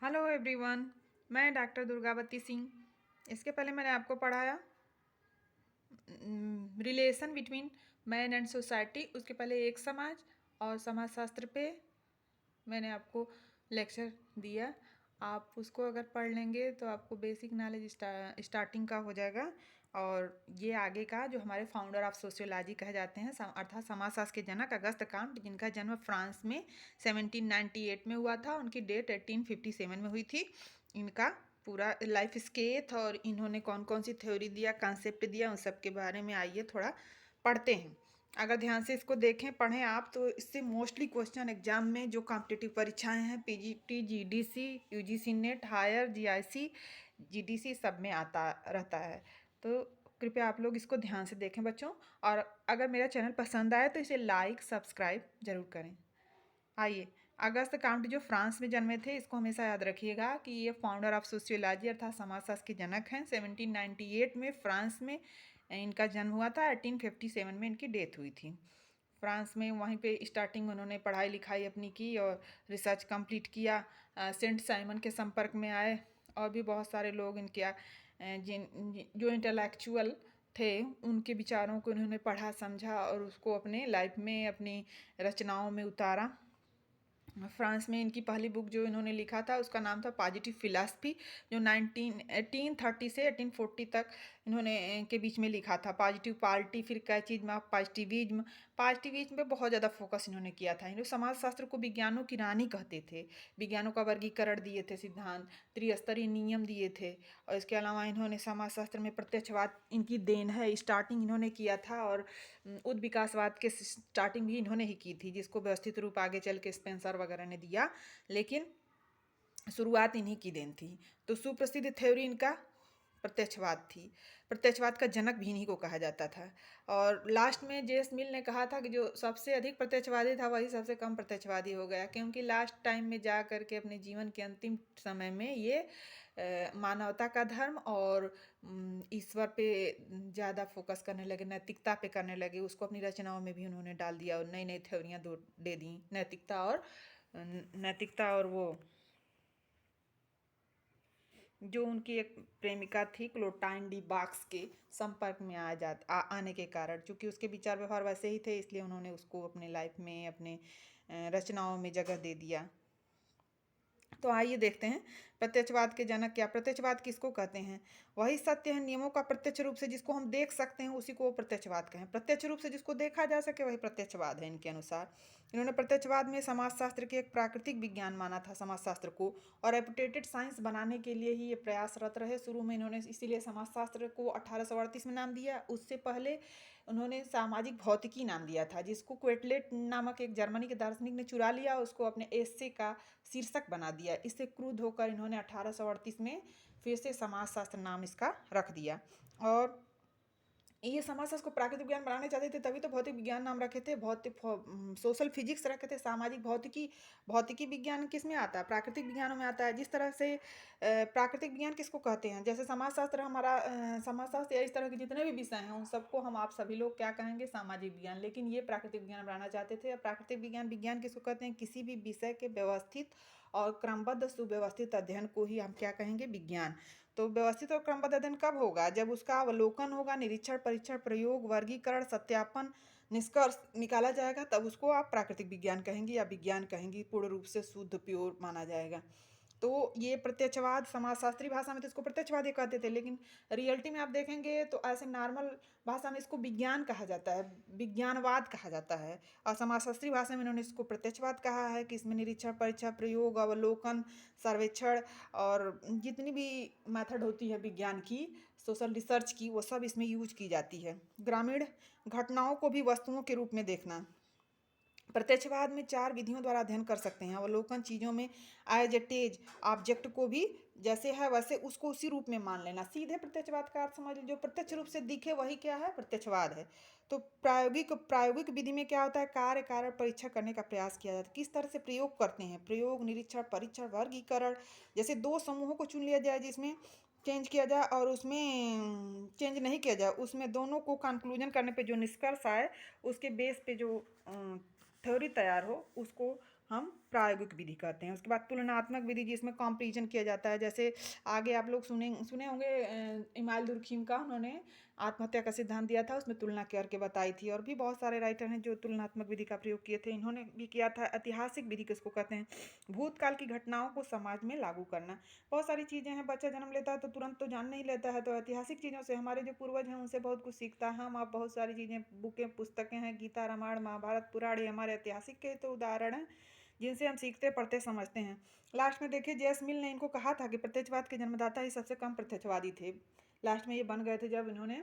Hello everyone. मैं doctor Durgavati Singh. इसके पहले मैंने आपको पढ़ाया relation between man and society. उसके पहले एक समाज और समाजशास्त्र पे मैंने आपको लेक्चर दिया। आप उसको अगर पढ़ लेंगे तो आपको बेसिक नॉलेज स्टार्टिंग का हो जाएगा। और ये आगे का जो हमारे फाउंडर ऑफ सोशियोलॉजी कहे जाते हैं अर्थात समाजशास्त्र के जनक अगस्त कांट, जिनका जन्म फ्रांस में 1798 में हुआ था। उनकी डेट 1857 में हुई थी। इनका पूरा लाइफ स्केच और इन्होंने कौन कौन सी थ्योरी दिया, कॉन्सेप्ट दिया, उन सब के बारे में आइए थोड़ा पढ़ते हैं। अगर ध्यान से इसको देखें पढ़ें आप तो इससे मोस्टली क्वेश्चन एग्जाम में जो कॉम्पिटिटिव परीक्षाएं हैं PGT, GDC, UGC NET, higher, GIC, GDC सब में आता रहता है। तो कृपया आप लोग इसको ध्यान से देखें बच्चों। और अगर मेरा चैनल पसंद आए तो इसे लाइक सब्सक्राइब जरूर करें। आइए, अगस्त काउंट जो फ्रांस में जन्मे थे इसको हमेशा याद रखिएगा कि ये फाउंडर ऑफ सोशियोलॉजी अर्थात समाजशास्त्र के जनक हैं। 1798 में फ्रांस में इनका जन्म हुआ था। 1857 में इनकी डेथ हुई थी। फ्रांस में वहीं पे स्टार्टिंग उन्होंने पढ़ाई लिखाई अपनी की और रिसर्च कंप्लीट किया। सेंट साइमन के संपर्क में आए और भी बहुत सारे लोग इनके जो इंटेलेक्चुअल थे उनके विचारों को उन्होंने पढ़ा समझा और उसको अपने लाइफ में अपनी रचनाओं में उतारा। फ्रांस में इनकी पहली बुक जो इन्होंने लिखा था उसका नाम था पॉजिटिव फिलासफी, जो 1830 से 1840 तक इन्होंने के बीच में लिखा था। पॉजिटिव पार्टी, फिर कैचिज्म, पॉजिटिविज्म। पॉजिटिविज्म पे बहुत ज़्यादा फोकस इन्होंने किया था। इन्होंने समाजशास्त्र को विज्ञानों की रानी कहते थे। विज्ञानों का वर्गीकरण दिए थे, सिद्धांत, त्रिस्तरीय नियम दिए थे। और इसके अलावा इन्होंने समाजशास्त्र में प्रत्यक्षवाद इनकी देन है, स्टार्टिंग इन्होंने किया था। और उद विकासवाद के स्टार्टिंग भी इन्होंने ही की थी, जिसको व्यवस्थित रूप आगे चल के स्पेंसर वगैरह ने दिया, लेकिन शुरुआत इन्हीं की देन थी। तो सुप्रसिद्ध थ्योरी इनका प्रत्यक्षवाद थी। प्रत्यक्षवाद का जनक भी इन्हीं को कहा जाता था। और लास्ट में जेम्स मिल ने कहा था कि जो सबसे अधिक प्रत्यक्षवादी था वही सबसे कम प्रत्यक्षवादी हो गया, क्योंकि लास्ट टाइम में जा कर के अपने जीवन के अंतिम समय में ये मानवता का धर्म और ईश्वर पे ज़्यादा फोकस करने लगे, नैतिकता पे करने लगे। उसको अपनी रचनाओं में भी उन्होंने डाल दिया और नई नई थ्योरियाँ दे दी नैतिकता और वो जो उनकी एक प्रेमिका थी क्लोटाइन डी बाक्स के संपर्क में आने के कारण, चूंकि उसके विचार व्यवहार वैसे ही थे, इसलिए उन्होंने उसको अपने लाइफ में अपने रचनाओं में जगह दे दिया। तो आइए देखते हैं प्रत्यक्षवाद के जनक क्या। प्रत्यक्षवाद किसको कहते हैं? वही सत्य है नियमों का प्रत्यक्ष रूप से जिसको हम देख सकते हैं उसी को प्रत्यक्षवाद कहें। प्रत्यक्ष रूप से जिसको देखा जा सके वही प्रत्यक्षवाद है इनके अनुसार। इन्होंने प्रत्यक्षवाद में समाजशास्त्र के एक प्राकृतिक विज्ञान माना था समाजशास्त्र को, और रेपुटेटेड साइंस बनाने के लिए ही ये प्रयासरत रहे। शुरू में इन्होंने इसीलिए समाजशास्त्र को 1838 में नाम दिया। उससे पहले उन्होंने सामाजिक भौतिकी नाम दिया था, जिसको क्वेटलेट नामक एक जर्मनी के दार्शनिक ने चुरा लिया, उसको अपने एस्से का शीर्षक बना दिया। इससे क्रुद्ध होकर इन्होंने 1838 में फिर से समाजशास्त्र नाम इसका रख दिया। और ये समाजशास्त्र को प्राकृतिक विज्ञान बनाना चाहते थे, तभी तो भौतिक विज्ञान नाम रखे थे। सोशल फिजिक्स रखे थे। सामाजिक भौतिकी, भौतिकी विज्ञान किस में आता है? प्राकृतिक विज्ञानों में आता है। जिस तरह से प्राकृतिक विज्ञान किसको कहते हैं? जैसे समाजशास्त्र हमारा समाजशास्त्र या इस तरह के जितने भी विषय हैं उन सबको हम आप सभी लोग क्या कहेंगे? सामाजिक विज्ञान। लेकिन ये प्राकृतिक विज्ञान बनाना चाहते थे। प्राकृतिक विज्ञान किसको कहते हैं? किसी भी विषय के व्यवस्थित और क्रमबद्ध सुव्यवस्थित अध्ययन को ही हम क्या कहेंगे? विज्ञान। तो व्यवस्थित और क्रमबद्ध अध्ययन कब होगा? जब उसका अवलोकन होगा, निरीक्षण, परीक्षण, प्रयोग, वर्गीकरण, सत्यापन, निष्कर्ष निकाला जाएगा, तब उसको आप प्राकृतिक विज्ञान कहेंगे या विज्ञान कहेंगे। पूर्ण रूप से शुद्ध प्योर माना जाएगा। तो ये प्रत्यक्षवाद समाजशास्त्री भाषा में तो इसको प्रत्यक्षवाद ही कहते थे, लेकिन रियलिटी में आप देखेंगे तो ऐसे नॉर्मल भाषा में इसको विज्ञान कहा जाता है, विज्ञानवाद कहा जाता है। और समाजशास्त्री भाषा में इन्होंने इसको प्रत्यक्षवाद कहा है कि इसमें निरीक्षण, परीक्षा, प्रयोग, अवलोकन, सर्वेक्षण और जितनी भी मेथड होती है विज्ञान की, सोशल रिसर्च की, वो सब इसमें यूज की जाती है। ग्रामीण घटनाओं को भी वस्तुओं के रूप में देखना। प्रत्यक्षवाद में 4 विधियों द्वारा अध्ययन कर सकते हैं। अवलोकन, चीज़ों में एज इट इज, ऑब्जेक्ट को भी जैसे है वैसे उसको उसी रूप में मान लेना। सीधे प्रत्यक्षवाद का अर्थ समझ लीजिए, जो प्रत्यक्ष रूप से दिखे वही क्या है? प्रत्यक्षवाद है। तो प्रायोगिक विधि में क्या होता है? कार्य कारण परीक्षा करने का प्रयास किया जाता है। किस तरह से प्रयोग करते हैं? प्रयोग, निरीक्षण, परीक्षण, वर्गीकरण। जैसे 2 समूहों को चुन लिया जाए जिसमें चेंज किया जाए और उसमें चेंज नहीं किया जाए, उसमें दोनों को कंक्लूजन करने पे जो निष्कर्ष आए उसके बेस पे जो थ्योरी तैयार हो उसको हम प्रायोगिक विधि कहते हैं। उसके बाद तुलनात्मक विधि जिसमें कंपैरिजन किया जाता है। जैसे आगे आप लोग सुने सुने होंगे इमाल दुर्खीम का, उन्होंने आत्महत्या का सिद्धांत दिया था, उसमें तुलना करके बताई थी। और भी बहुत सारे राइटर हैं जो तुलनात्मक विधि का प्रयोग किए थे। इन्होंने भी किया था। ऐतिहासिक विधि किसको कहते हैं? भूतकाल की घटनाओं को समाज में लागू करना। बहुत सारी चीज़ें हैं, बच्चा जन्म लेता है तो तुरंत तो जान नहीं लेता है, तो ऐतिहासिक चीज़ों से हमारे जो पूर्वज हैं उनसे बहुत कुछ सीखता है। हम आप बहुत सारी चीज़ें, बुकें, पुस्तकें हैं, गीता, रामायण, महाभारत, पुराण, ये हमारे ऐतिहासिक के तो उदाहरण हैं जिनसे हम सीखते, पढ़ते, समझते हैं। लास्ट में देखिए, जेएस मिल ने इनको कहा था कि प्रत्यक्षवाद के जन्मदाता ही सबसे कम प्रत्यक्षवादी थे। लास्ट में ये बन गए थे जब इन्होंने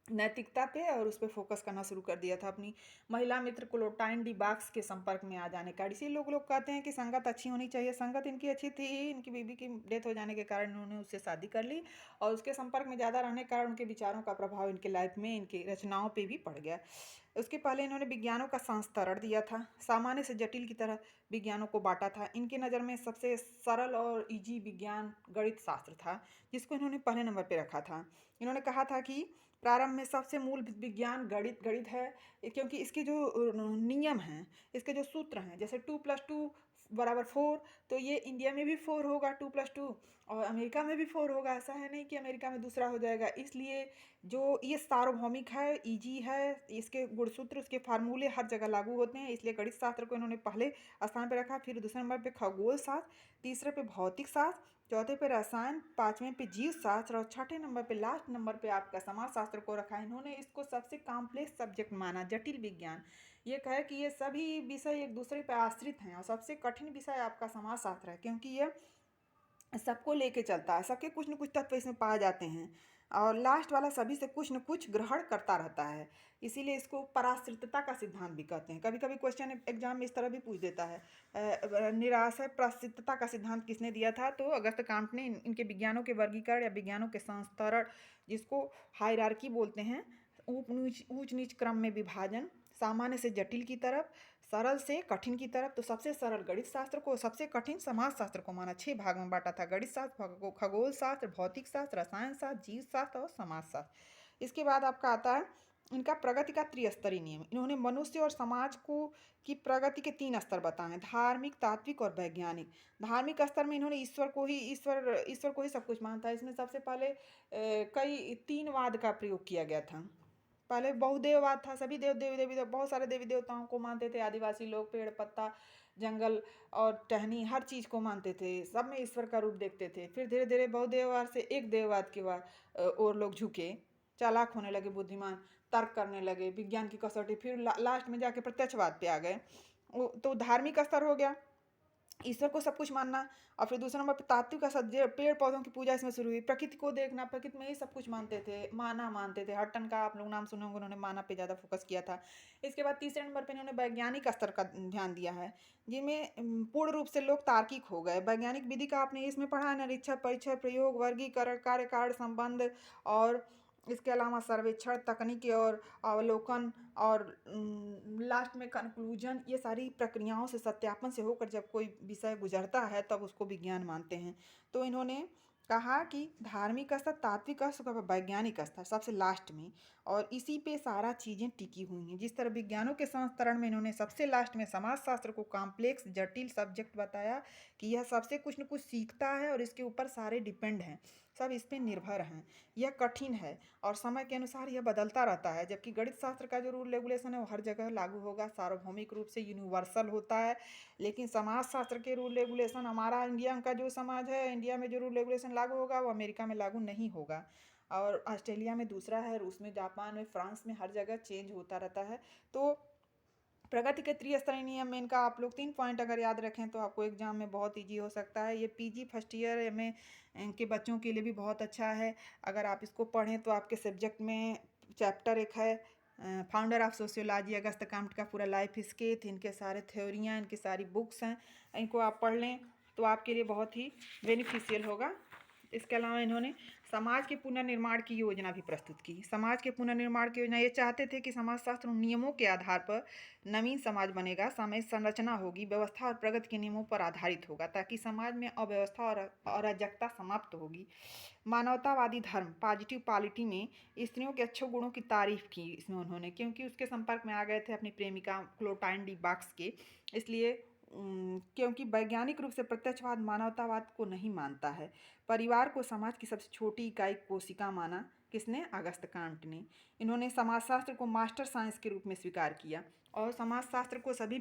नैतिकता पे और उस पे फोकस करना शुरू कर दिया था। अपनी महिला मित्र क्लोटाइन डी बाक्स के संपर्क में आ जाने का। इसी लोग कहते हैं कि संगत अच्छी होनी चाहिए। संगत इनकी अच्छी थी, इनकी बीवी की डेथ हो जाने के कारण इन्होंने उससे शादी कर ली, और उसके संपर्क में ज़्यादा रहने के कारण उनके विचारों का प्रभाव इनके लाइफ में, इनकी रचनाओं पे भी पड़ गया। उसके पहले इन्होंने विज्ञानों का संस्तरण दिया था, सामान्य से जटिल की तरह विज्ञानों को बांटा था। इनकी नज़र में सबसे सरल और इजी विज्ञान गणित शास्त्र था, जिसको इन्होंने पहले नंबर पे रखा था। इन्होंने कहा था कि प्रारंभ में सबसे मूल विज्ञान गणित है, क्योंकि इसके जो नियम हैं, इसके जो सूत्र हैं, जैसे 2+2 = 4, तो ये इंडिया में भी 4 होगा 2+2, और अमेरिका में भी 4 होगा। ऐसा है नहीं कि अमेरिका में दूसरा हो जाएगा। इसलिए जो ये सार्वभौमिक है, इजी है, इसके गुणसूत्र, उसके फार्मूले हर जगह लागू होते हैं। इसलिए गणित शास्त्र को इन्होंने पहले स्थान पर रखा। फिर दूसरे नंबर पे खगोल शास्त्र, तीसरे पे भौतिक शास्त्र, चौथे पे रसायन, पाँचवें पे जीव शास्त्र, और छठे नंबर पे, लास्ट नंबर पे आपका समाज शास्त्र को रखा है। इन्होंने इसको सबसे कॉम्प्लेक्स सब्जेक्ट माना, जटिल विज्ञान। ये कहे कि ये सभी विषय एक दूसरे पर आश्रित हैं, और सबसे कठिन विषय आपका समाज शास्त्र है, क्योंकि ये सबको लेके चलता है। सबके कुछ न कुछ तत्व इसमें पाए जाते हैं, और लास्ट वाला सभी से कुछ न कुछ ग्रहण करता रहता है। इसीलिए इसको पराश्रितता का सिद्धांत भी कहते हैं। कभी कभी क्वेश्चन एग्जाम में इस तरह भी पूछ देता है, निराशय पराश्रितता का सिद्धांत किसने दिया था? तो अगस्त कांट ने। इनके विज्ञानों के वर्गीकरण या विज्ञानों के संस्तरण, जिसको हायरार्की बोलते हैं, ऊंच नीच क्रम में विभाजन, सामान्य से जटिल की तरफ, सरल से कठिन की तरफ। तो सबसे सरल गणित शास्त्र को, सबसे कठिन समाज शास्त्र को माना। 6 भाग में बांटा था: गणित शास्त्र, खगोल शास्त्र, भौतिक शास्त्र, रसायन शास्त्र, जीव शास्त्र और समाज शास्त्र। इसके बाद आपका आता है इनका प्रगति का त्रिस्तरीय नियम। इन्होंने मनुष्य और समाज को की प्रगति के 3 स्तर बताए हैं: धार्मिक, तात्विक और वैज्ञानिक। धार्मिक स्तर में इन्होंने ईश्वर को ही सब कुछ मानता है। इसमें सबसे पहले कई 3 वाद का प्रयोग किया गया था। पहले बहुदेववाद था, सभी देवी बहुत सारे देवी देवताओं को मानते थे। आदिवासी लोग पेड़ पत्ता, जंगल और टहनी, हर चीज़ को मानते थे, सब में ईश्वर का रूप देखते थे। फिर धीरे धीरे बहुदेववाद से एक देववाद की और लोग झुके, चालाक होने लगे, बुद्धिमान, तर्क करने लगे, विज्ञान की कसौटी। फिर लास्ट में जाके प्रत्यक्षवाद पे आ गए। तो धार्मिक स्तर हो गया, ईश्वर को सब कुछ मानना। और फिर दूसरा नंबर पे तात्विक का सज्जे, पेड़ पौधों की पूजा इसमें शुरू हुई। प्रकृति को देखना, प्रकृति में ही सब कुछ मानते थे, मानते थे। हटन का आप लोग नाम सुने होंगे, उन्होंने माना पे ज़्यादा फोकस किया था। इसके बाद तीसरे नंबर पे इन्होंने वैज्ञानिक स्तर का ध्यान दिया है, जिनमें पूर्ण रूप से लोग तार्किक हो गए। वैज्ञानिक विधि का आपने इसमें पढ़ा है, निरीक्षण, परीक्षण, प्रयोग, वर्गीकरण, कार्य कारण संबंध, और इसके अलावा सर्वेक्षण, तकनीकी और अवलोकन, और लास्ट में कंक्लूजन। ये सारी प्रक्रियाओं से, सत्यापन से होकर जब कोई विषय गुजरता है तब उसको विज्ञान मानते हैं। तो इन्होंने कहा कि धार्मिक स्तर, तात्विक स्तर, वैज्ञानिक स्तर सबसे लास्ट में, और इसी पे सारा चीज़ें टिकी हुई हैं। जिस तरह विज्ञानों के संस्तरण में इन्होंने सबसे लास्ट में समाज शास्त्र को कॉम्प्लेक्स जटिल सब्जेक्ट बताया कि यह सबसे कुछ न कुछ सीखता है, और इसके ऊपर सारे डिपेंड हैं, सब इस पर निर्भर हैं, यह कठिन है, और समय के अनुसार यह बदलता रहता है। जबकि गणित शास्त्र का जो रूल रेगुलेशन है वो हर जगह लागू होगा, सार्वभौमिक रूप से यूनिवर्सल होता है। लेकिन समाज शास्त्र के रूल रेगुलेशन, हमारा इंडिया का जो समाज है, इंडिया में जो रूल रेगुलेशन लागू होगा वो अमेरिका में लागू नहीं होगा, और ऑस्ट्रेलिया में दूसरा है, रूस में, जापान में, फ्रांस में, हर जगह चेंज होता रहता है। तो प्रगति के त्रिस्तरीय नियम में इनका आप लोग 3 पॉइंट अगर याद रखें तो आपको एग्जाम में बहुत ईजी हो सकता है। ये पीजी फर्स्ट ईयर में के बच्चों के लिए भी बहुत अच्छा है। अगर आप इसको पढ़ें तो आपके सब्जेक्ट में चैप्टर एक है founder of sociology, August Comte का पूरा लाइफ स्केच, इनके सारे थ्योरियाँ, इनकी सारी बुक्स हैं, इनको आप पढ़ लें तो आपके लिए बहुत ही बेनिफिशियल होगा। इसके अलावा इन्होंने समाज के पुनर्निर्माण की योजना भी प्रस्तुत की। समाज के पुनर्निर्माण की योजना, ये चाहते थे कि समाजशास्त्र नियमों के आधार पर नवीन समाज बनेगा, समय संरचना होगी, व्यवस्था और प्रगति के नियमों पर आधारित होगा, ताकि समाज में अव्यवस्था और अराजकता समाप्त होगी। मानवतावादी धर्म, पॉजिटिव पॉलिटी में स्त्रियों के अच्छे गुणों की तारीफ की इसमें उन्होंने, क्योंकि उसके संपर्क में आ गए थे अपनी प्रेमिका क्लोटाइन डी बाक्स के, इसलिए क्योंकि वैज्ञानिक रूप से प्रत्यक्षवाद मानवतावाद को नहीं मानता है। परिवार को समाज की सबसे छोटी इकाई कोशिका माना। किसने? अगस्त कांट ने। इन्होंने समाजशास्त्र को मास्टर साइंस के रूप में स्वीकार किया और समाजशास्त्र को सभी